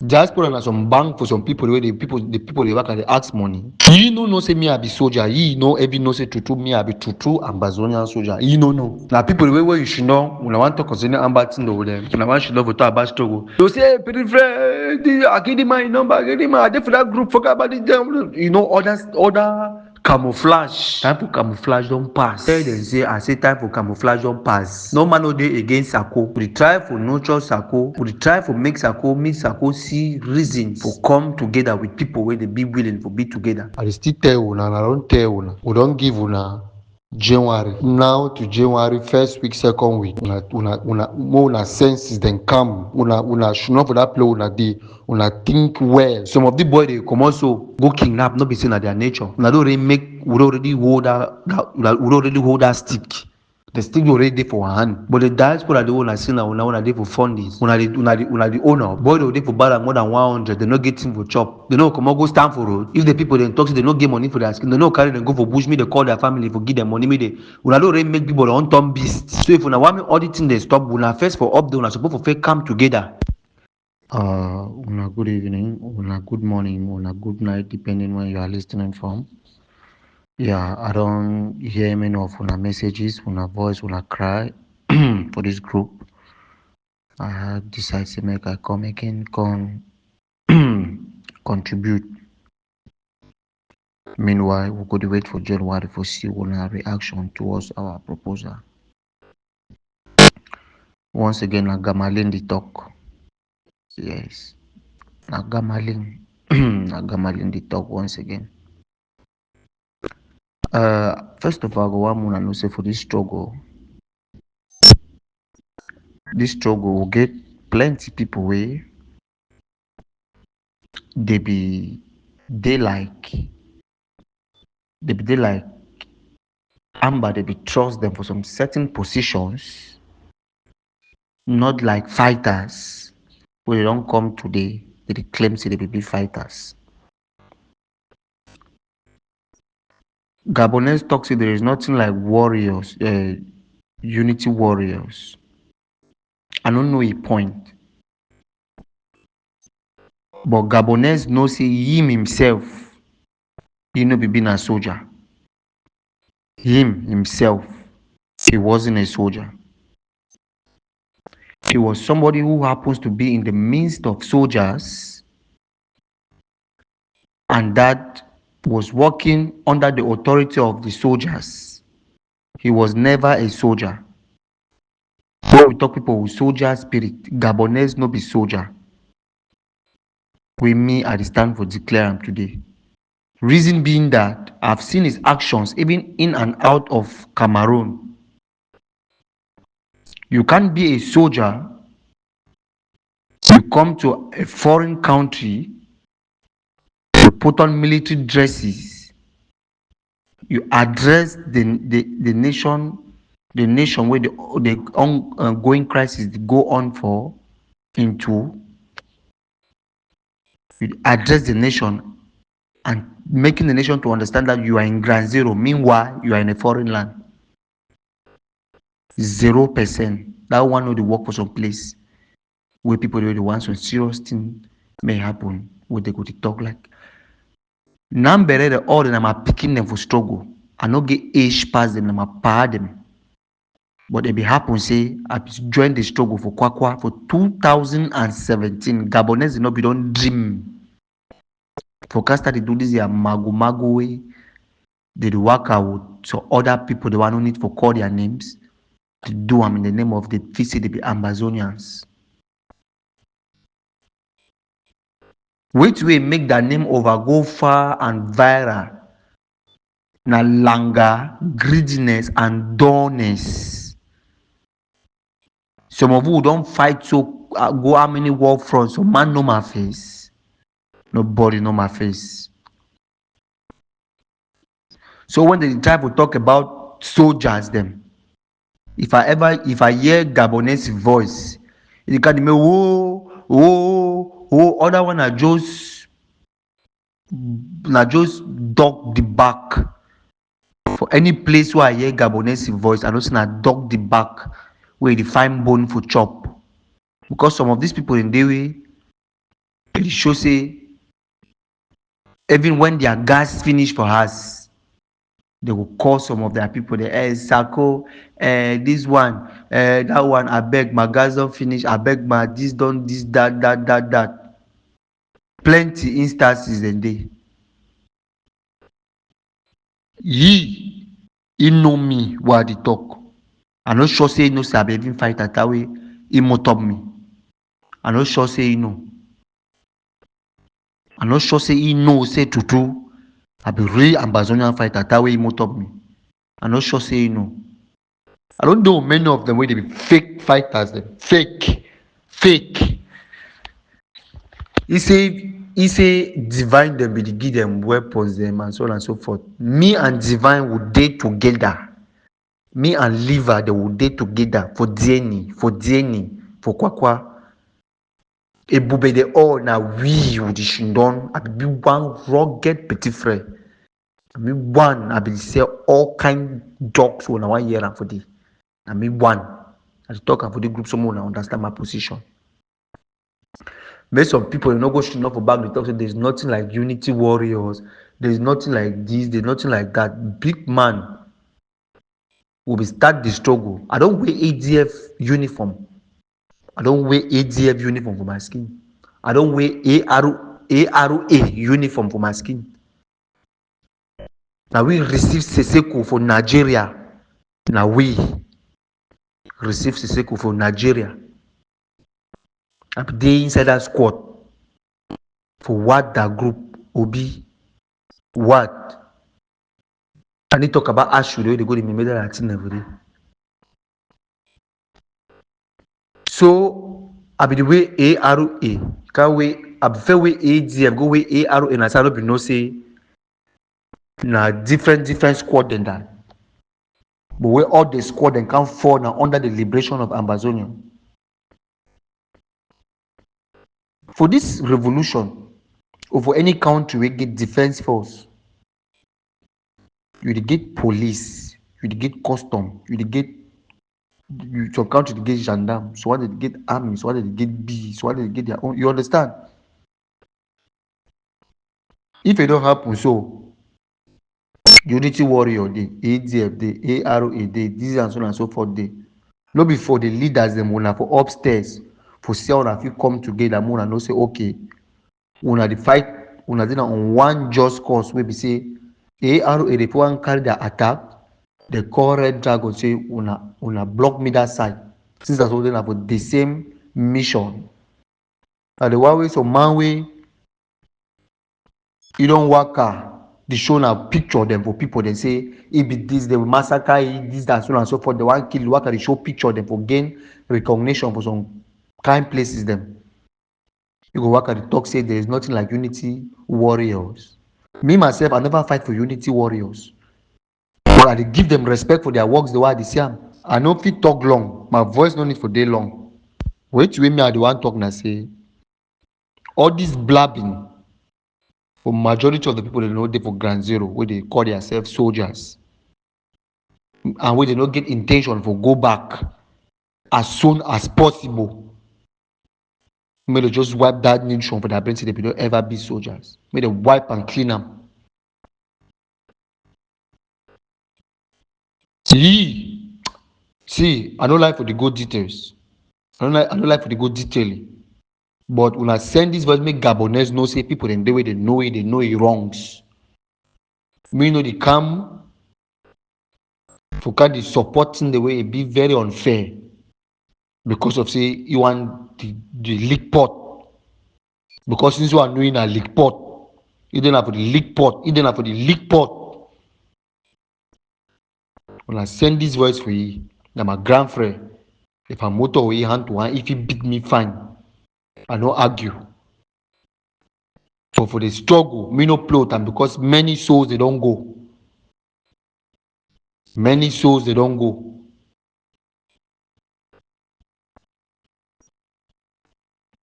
Diaspora na some bank for some people where the people they work and they ask money. You know say me I be soldier. You know every know say true me I be true Ambazonian soldier. You know. Now people where you should know when I want to concerning Ambatin over them. When I want to know to about struggle. You say friend, I give my number, I give my I for that group forget about it. You know other camouflage. Time for camouflage don't pass. Tell them say I say time for camouflage don't pass. No man no dey against Sako. We try for nurture Sako. We try for make Sako see reason for come together with people where they be willing for be together. I still tell una, I don't tell una. We don't give una January now to January first week, second week. Una senses then come. Una should not for that play una day. Una think well. Some of the boys they come also go kidnap, not be saying that their nature. Una don't really make we already hold that stick. The stick already there for hand. But the diaspora the owner say una dey for fundings. Una the owner. Boy they dey for buy more than 100. They not getting for chop. They no come on go stand for road. If the people then talk, they no get money for their skin. They no carry them go for bush. Me they call their family for give them money. Me they una don't really make people on turn beast. So if una want me auditing they stop. Una first for up there. Una supposed for fake come together. Una good evening. Una good morning. Una good night, depending when you are listening from. Yeah, I don't hear many of una messages, una voice, una cry for this group. I decide to make I come again, contribute. Meanwhile, we could wait for January for see una reaction towards our proposal. Once again, na Gamaline the talk. Yes, na Gamaline, na Gamaline the talk once again. First of all, I want to know say for this struggle will get plenty people where they be like Amber, they be trust them for some certain positions, not like fighters where they don't come today, they claim say they be fighters. Gabonese talks say there is nothing like warriors, unity warriors. I don't know a point. But Gabonese knows say him himself, he no be being a soldier. Him himself, he wasn't a soldier. He was somebody who happens to be in the midst of soldiers and that was working under the authority of the soldiers. He was never a soldier. When we talk people with soldier spirit, Gabonese no be soldier. With me, I stand for declare him today. Reason being that I've seen his actions even in and out of Cameroon. You can't be a soldier, you come to a foreign country, you put on military dresses, you address the nation where the ongoing crisis go on for into, you address the nation and making the nation to understand that you are in ground zero. Meanwhile, you are in a foreign land. 0%. That one will work for some place where people really want some serious thing may happen where they go to talk like. Number the all them are picking them for struggle. I not get age past them, I'm power them. But it be happen say I joined the struggle for Kwakwa for 2017. Gabonese did not be don't dream. Forecast they do this here mago way. They do work out so other people the one who need for call their names to do them in the name of the visit they be Ambazonians. Which way make that name go far and viral? Na langa, greediness and dullness. Some of you don't fight so go how many war fronts? So man know my face. Nobody know my face. So when they try to talk about soldiers them, if I hear Gabonese voice, it can be other one are just dog the back. For any place where I hear Gabonese voice, I don't see dog the back where they find bone for chop. Because some of these people in the way, it show say even when their gas finish for us, they will call some of their people. They Sako, this one, that one. I beg my gas don't finish. I beg my this don't this that. Plenty instances in there. He know me what they talk. I no sure say no say I be even fight that way. He motob me. I no sure say he know. I no sure say he know say true. I be real Amazonian fighter that way he motob me. I no sure say he know. I don't know many of them where they be fake fighters. Them fake. He say divine them be give them weapons them and so on and so forth. Me and divine would date together. Me and liver they would date together for DNA, for kwakwa. Ebube de all na we would shindon. I be one rugged petit frère. I be one. I be say all kind jokes when I want hear and for the. I be one. I talk for the group someone understand my position. But some people not go straight enough for back. They talk say there's nothing like unity warriors. There's nothing like this. There's nothing like that. Big man will be start the struggle. I don't wear ADF uniform. I don't wear ADF uniform for my skin. I don't wear ARA uniform for my skin. Now we receive Seseko for Nigeria. Now we receive Seseko for Nigeria. I'm there inside that squad. For what that group Obi? What? I need to talk about Ashu. They go to the middle of every day. So I be the way ARA. Can't wait. I prefer way ADF. Go way ARA and I say no be no say. Na different squad than that. But where all the squad then can fall now under the liberation of Amazonia. For this revolution, over any country we get defense force, you get police, you get custom, you get some country they get gendarme, so what they get army, so what they get B, so what they get their own. You understand? If it don't happen, so unity warrior day, ADF day, ARA day, this and so on and so forth day. No be for the leaders them una for upstairs for say una fit come together una know say okay una the fight una dey on one just cause wey be say ARA dey wan carry their attack the call Red Dragon say una block me that side since that's all na for the same mission. Na the one wey some man wey e don waka dey show na picture dem for people dem say e be this dem massacre this that so on and so forth. They wan kill waka dey show picture dem for gain recognition for some kind places dem. You go waka dey talk say there is nothing like unity warriors. Me myself I never fight for unity warriors, but I dey give them respect for their works the way I dey see am. I no fit talk long, my voice no need for dey long. Wetin wey me I dey wan talk na say all this blabbing for majority of the people they know dey for ground zero where they call themselves soldiers and where they no get intention for go back as soon as possible. May they just wipe that nation for their brain say they don't ever be soldiers. May they wipe and clean them. See, I don't like for the good details. I don't like for the good detailing. But when I send this voice, make Gabonese know say people in the way they know it wrongs. Me know they come for kind of supporting the way it be very unfair because of say you want the leak pot. Because since you are doing a leak pot, you don't have for the leak pot, you don't have for the leak pot. When I send this voice for you, now my grandfriend, if I motor away hand to hand, if he beat me fine, I no argue. But for the struggle, me no plot and because many souls they don't go. Many souls they don't go.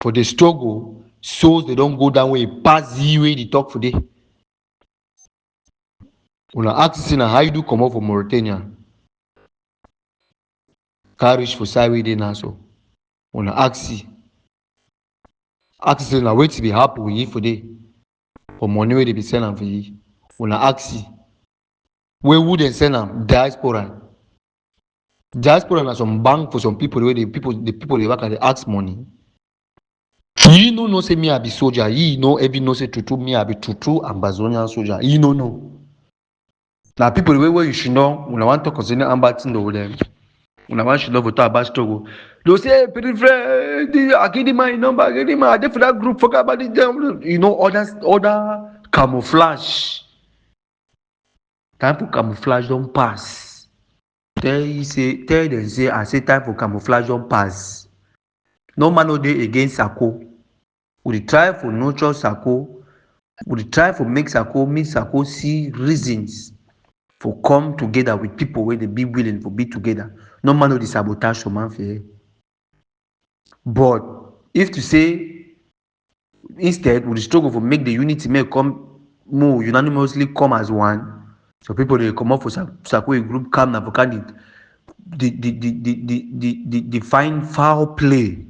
For the struggle, souls they don't go that way. Pass the way they talk for day. When I ask you how you do come out from Mauritania, can't reach for side way they now so. When I ask you, ask say na wetin be happen with you for day for money wey dey be sell am for you. Una ask you wey who dem sell am? Diaspora. Diaspora na some bank for some people wey the people dey work at dey ask money. You no know say me I be soldier. You no ever know say true me I be true Ambazonian soldier. You no know. Na people wey you should know. Una wan talk concerning Ambatin over them. Una wan should know for talk about struggle. They say, "Pretty friend, I give him my number. I give him my. I dey for that group. Forget about it. You know, other camouflage. Time for camouflage don't pass. Tell them say I say time for camouflage don't pass. No man no dey against Sako. We try for nurture Sako. We try for make Sako see reasons for come together with people where they be willing for be together. No man no dey sabotage some man for. But if to say instead we struggle for make the unity make come more unanimously come as one. So people they come up for Sako group come na for candidate. The fine foul play.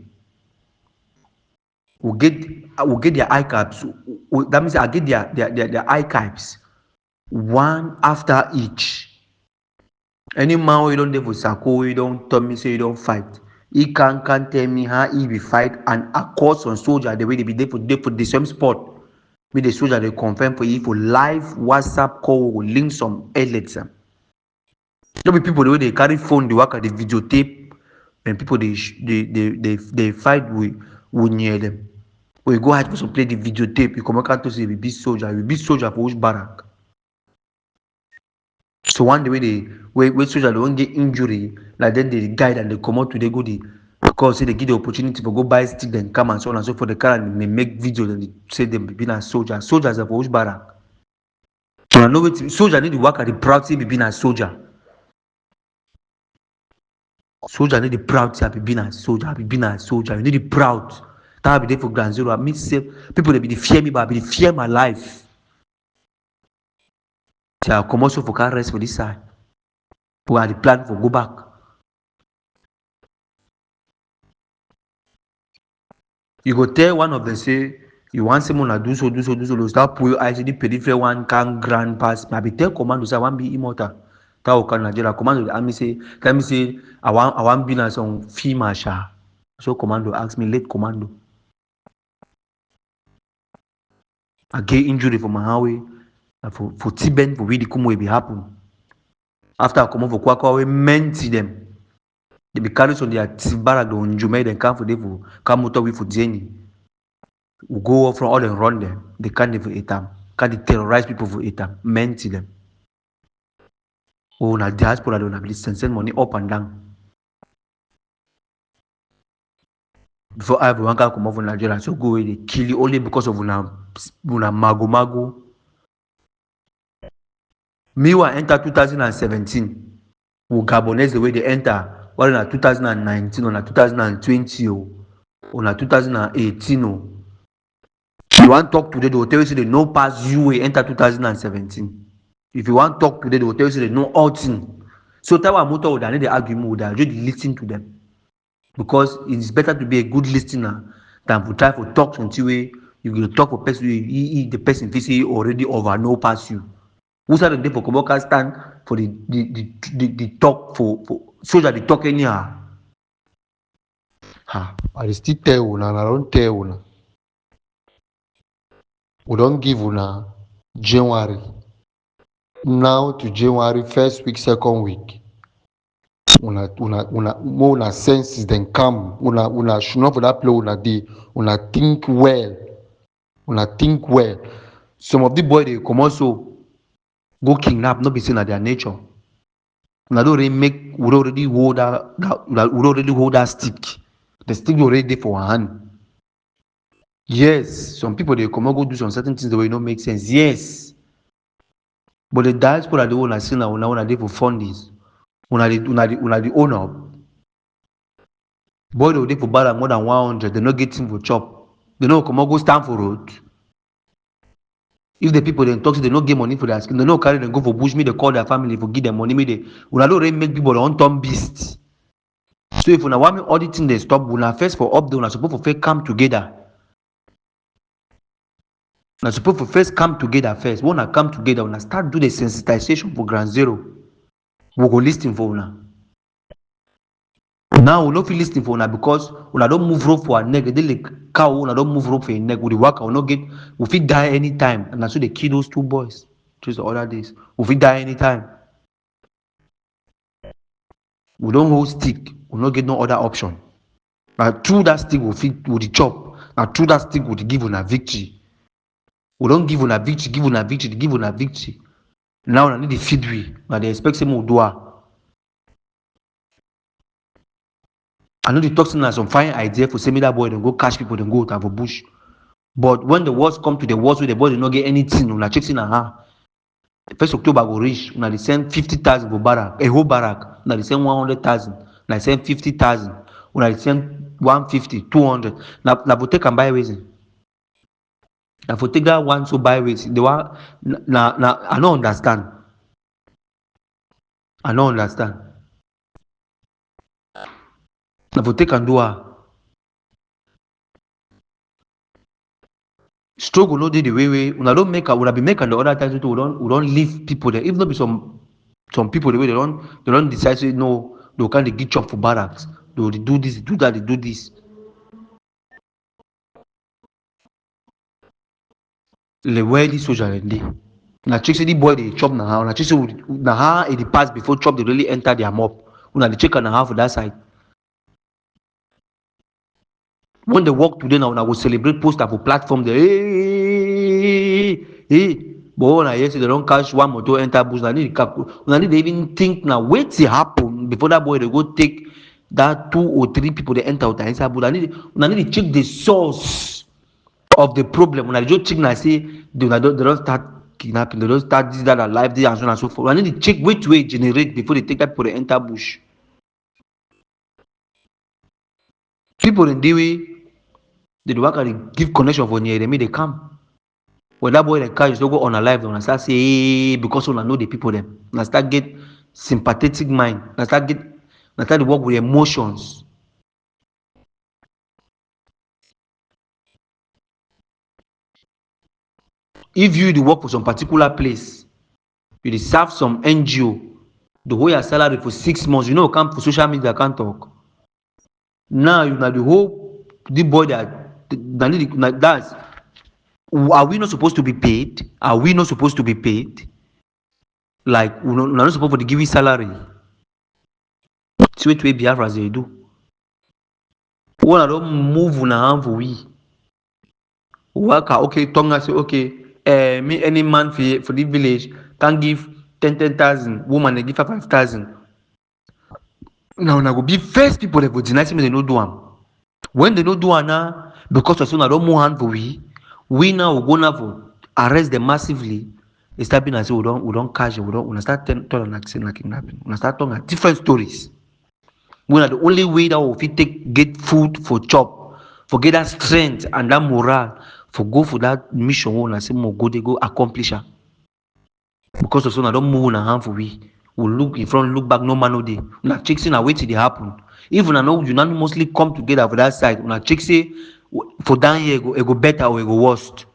We'll get their archives. That means I get their archives one after each. Any man you don't do for Sako, you don't tell me say you don't fight. He can't tell me how he be fight and across on soldier the way they be there for the same spot. With the soldier they confirm for you for live WhatsApp call will link some outlets. There be people the way they carry phone, they work at the videotape, and people they fight we near them. When you go ahead for some play the videotape, you come back to say we be soldier for which barrack. So one the way they soldier they won't get injury, like then they guide and they come out to they go the because say they give the opportunity to go buy stick then come and so on and so for the car and they make video and they say them be a soldier. Soldiers are for which barrack. So I know what soldier need to work at the proud to be being a soldier. Soldier need the proud to be being a soldier, be being a soldier. You need the proud. That be there for Grand Zero. I mean, say people they be the fear me, but I be the fear my life. So I come also for car rest for this side. We are the plan for go back. You go tell one of them say you want someone to do so. Start pull your eyes in the periphery one can grand pass. Maybe tell commando say I want be immortal. That will come Nigeria. Commando the army say, tell me say I want be na some field marshal. So commando ask me late commando. I get injury for my highway. For Tiben for we the come will be happen. After I come over for Kwakwa, we meant them. They be carried on their barrack on Jume, then come for them for come motor with for Jenny. We go off from all and run them. They can't for Etam. Can't terrorize people for Etam. Meant them. Oh, na diaspora don't have send money up and down. Before everyone can come over Nigeria, so go away, they kill you only because of una mago. Miwa enter 2017. We Gabonese the way they enter. What in 2019 or 2020 or 2018 or. You want to talk today, they will tell you say they no pass you enter 2017. If you want to talk today, they will tell you say they no outing. So tell what motor would I need the argument would I just listen to them. Because it's better to be a good listener than to try to talk until you will talk for person the person physically already over no pass you. Who said the for Koboka stand for the talk for soldier the talk anyhow? I still tell una, I don't tell una. We don't give una January. Now to January, first week, second week. Una senses then come. Una should not for that play una day. Una think well. Some of the boys they come also go kidnap, not be seen at their nature. We already hold that stick. The stick already there for one hand. Yes, some people they come and go do some certain things the way it don't make sense. Yes. But the diaspora the one I see now, una there for fundies. Una the owner. Boy they there for bad more than 100, they not getting for chop. They know come and go stand for road. If the people then talk, they don't get money for their skin. They don't carry them go for bush. Me they call their family for give them money. Me they don't really make people on turn beasts. So if una want me auditing they stop, una first for up there, una supposed to come together. Now suppose we first come together first. We wanna come together, we wanna start do the sensitization for ground zero. We go listen for una. Now we no fit listen for una because una don move rope for our neck. They like cow, una don move rope for your neck. We dey work, we no get, we fit die anytime. And na so they kill those two boys just the other days. We fit die anytime. We don't hold stick, we no get no other option. Na through that stick we fit with the chop. Na through that stick we dey give una victory. We don't give una victory, give una victory, give una victory. Now I need to feed we, but they expect some do. I know the talking has some fine idea for send me that boy, then go catch people, then go out of a bush. But when the worst come to the worst, where the boy did not get anything, una check in her. First October go reach, una they send 50,000 for barrack, a whole barrack. Una they send 100,000, una send 50,000, una they send 150, 200. Now for take and buy reason. Now for take that one so buy reason. The one now I don't understand. I don't understand. Now for take and do her. Struggle no dey the way una don't make would have been making the other times we don't leave people there. If not be some people the way they don't decide say no, they can't get job for barracks. They do this, do that, they do this. Le where this soldier and dey. Na check say the boy they chop na how. Na check say na how it pass before chop they really enter their mob. Una they check na how for that side. When they walk today now, we celebrate poster for platform there. Hey. But when I hear say they don't catch one motor enter bush, I need to even think now. Wait till happen before that boy they go take that 2 or 3 people they enter out inside bush. I need to check the source of the problem. When I just check now, say they don't start kidnapping, they don't start this, that, life, this, and so on and so forth. I need to check which way generate before they take that people they enter bush. People in the way. They do work and give connection for near them, they come. When that boy they catch, they go on alive, they start say hey, because when I know the people them. They start get sympathetic mind. They start to work with emotions. If you work for some particular place, you serve some NGO, the whole your salary for 6 months, you know, come for social media, can't talk. Now you know the whole the boy that that's. Are we not supposed to be paid? Are we not supposed to be paid? Like we're not supposed to give you salary. It's what we Biafra they do. When I don't move on a hand for we. Work okay, Tonga say okay. Me any man for the village can give 10,000. Woman they give 5,000. Now go be first people that would deny me they no do them. When they no do now, because of I don't move hand for we now will go now for arrest them massively. They start being as we don't catch it, we start telling like kidnapping. We start talking different stories. We are the only way that we get food for chop, for get that strength and that morale, for go for that mission we say more go they go accomplish her. Because of so I don't move on a hand for we look in front, look back, no man no day. Una check say na wait till they happen. Even I know unanimously come together for that side. Una check say for down here it go better or it go worst.